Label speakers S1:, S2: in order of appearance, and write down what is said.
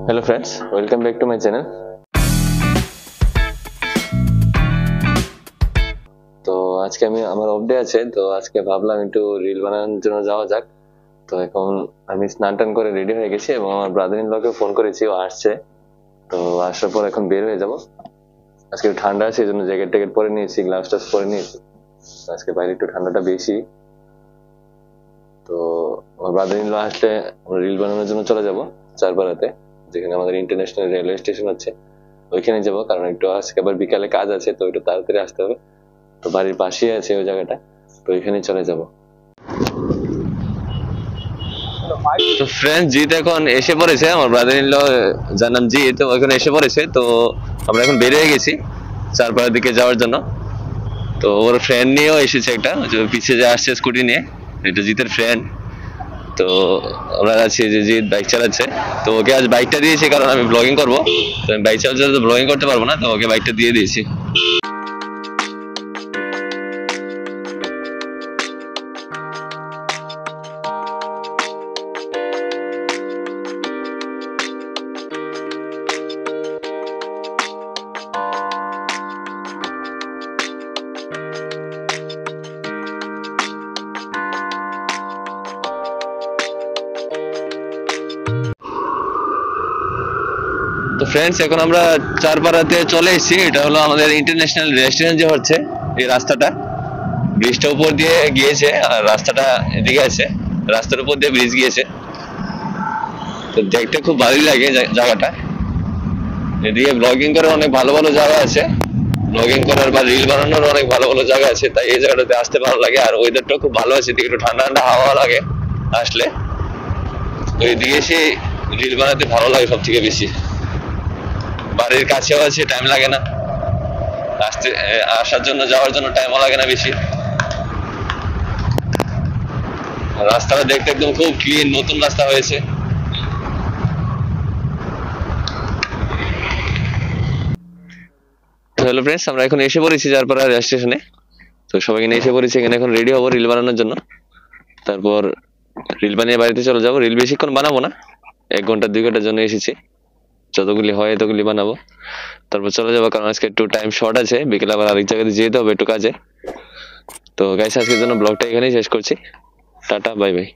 S1: Hello friends, welcome back to my channel. তো আজকে আমার অফ ডে আছে, তো আজকে ভাবলাম একটু রিল বানানোর জন্য যাওয়া যাক। তো এখন আমি স্নান টান করে রেডি হয়ে গেছি এবং আমার ব্রাদার ইন লকে ফোন করেছি, ও আসছে। তো আসার পর এখন বের হয়ে যাব। আজকে একটু ঠান্ডা আছে, এই জন্য জ্যাকেট ট্যাকেট পরে নিয়েছি, গ্লাভস টাস পরে নিয়েছি। আজকে বাইরে একটু ঠান্ডাটা বেশি। তো আমার ব্রাদার ইন ল আসলে আমরা রিল বানানোর জন্য চলে যাব চারপাড়াতে, যেখানে আমাদের ইন্টারন্যাশনাল রেলওয়ে স্টেশন আছে, ওইখানে যাব। কারণ একটু আজকে আবার বিকালে কাজ আছে, তো একটু তাড়াতাড়ি আসতে হবে। তো বাড়ির পাশেই আছে ওই জায়গাটা, তো ওইখানে চলে যাব। তো ফ্রেন্ড, জিৎ এখন এসে পড়েছে, আমার ব্রাদার ইন ল যার নাম জিৎ, ওইখানে এসে পড়েছে। তো আমরা এখন বের হয়ে গেছি চারপাড়ার দিকে যাওয়ার জন্য। তো ওর ফ্রেন্ড নিয়েও এসেছে একটা, যে পিছিয়ে যে আসছে স্কুটি নিয়ে, এটা জিতের ফ্রেন্ড। তো আমরা আছি যে জিৎ বাইক চালাচ্ছে, তো ওকে আজ বাইকটা দিয়েছি কারণ আমি ব্লগিং করবো। তো আমি বাইক চালাতে তো ব্লগিং করতে পারবো না, তো ওকে বাইকটা দিয়ে দিয়েছি। তো ফ্রেন্ডস, এখন আমরা চারপাড়াতে চলে এসেছি। এটা হলো আমাদের ইন্টারন্যাশনাল রেস্টুরেন্ট যে হচ্ছে এই রাস্তাটা, ব্রিজটা উপর দিয়ে গিয়েছে আর রাস্তাটা এদিকে আছে, রাস্তার উপর দিয়ে ব্রিজ গিয়েছে। তো দেখতে খুব ভালোই লাগে জায়গাটা। এদিকে ব্লগিং করার অনেক ভালো ভালো জায়গা আছে, ব্লগিং করার বা রিল বানানোর অনেক ভালো ভালো জায়গা আছে, তাই এই জায়গাটাতে আসতে ভালো লাগে। আর ওয়েদারটাও খুব ভালো আছে, এদিকে একটু ঠান্ডা ঠান্ডা হাওয়া লাগে আসলে। তো এদিকে এসে রিল বানাতে ভালো লাগে সব থেকে বেশি। বাড়ির কাছেও আছে, টাইম লাগে না আসতে, আসার জন্য যাওয়ার জন্য টাইমও লাগে না বেশি। রাস্তাটা দেখতে একদম খুব ক্লিন, নতুন রাস্তা হয়েছে। হ্যালো ফ্রেন্ডস, আমরা এখন এসে পড়েছি চারপাড়া রেল স্টেশনে। তো সবাই এখানে এসে পড়েছি, এখানে এখন রেডি হবো রিল বানানোর জন্য। তারপর রিল বানিয়ে বাড়িতে চলে যাবো। রিল বেশিক্ষণ বানাবো না, 1 ঘন্টা 2 ঘন্টার জন্য এসেছি, যতগুলি হয় এতগুলি বানাবো, তারপর চলে যাবো। কারণ আজকে একটু টাইম শর্ট আছে, বিকেলে আবার আরেক জায়গাতে যেতে হবে একটু কাজে। তো গাইস, আজকের জন্য ব্লগটা এখানেই শেষ করছি। Tata, bye bye.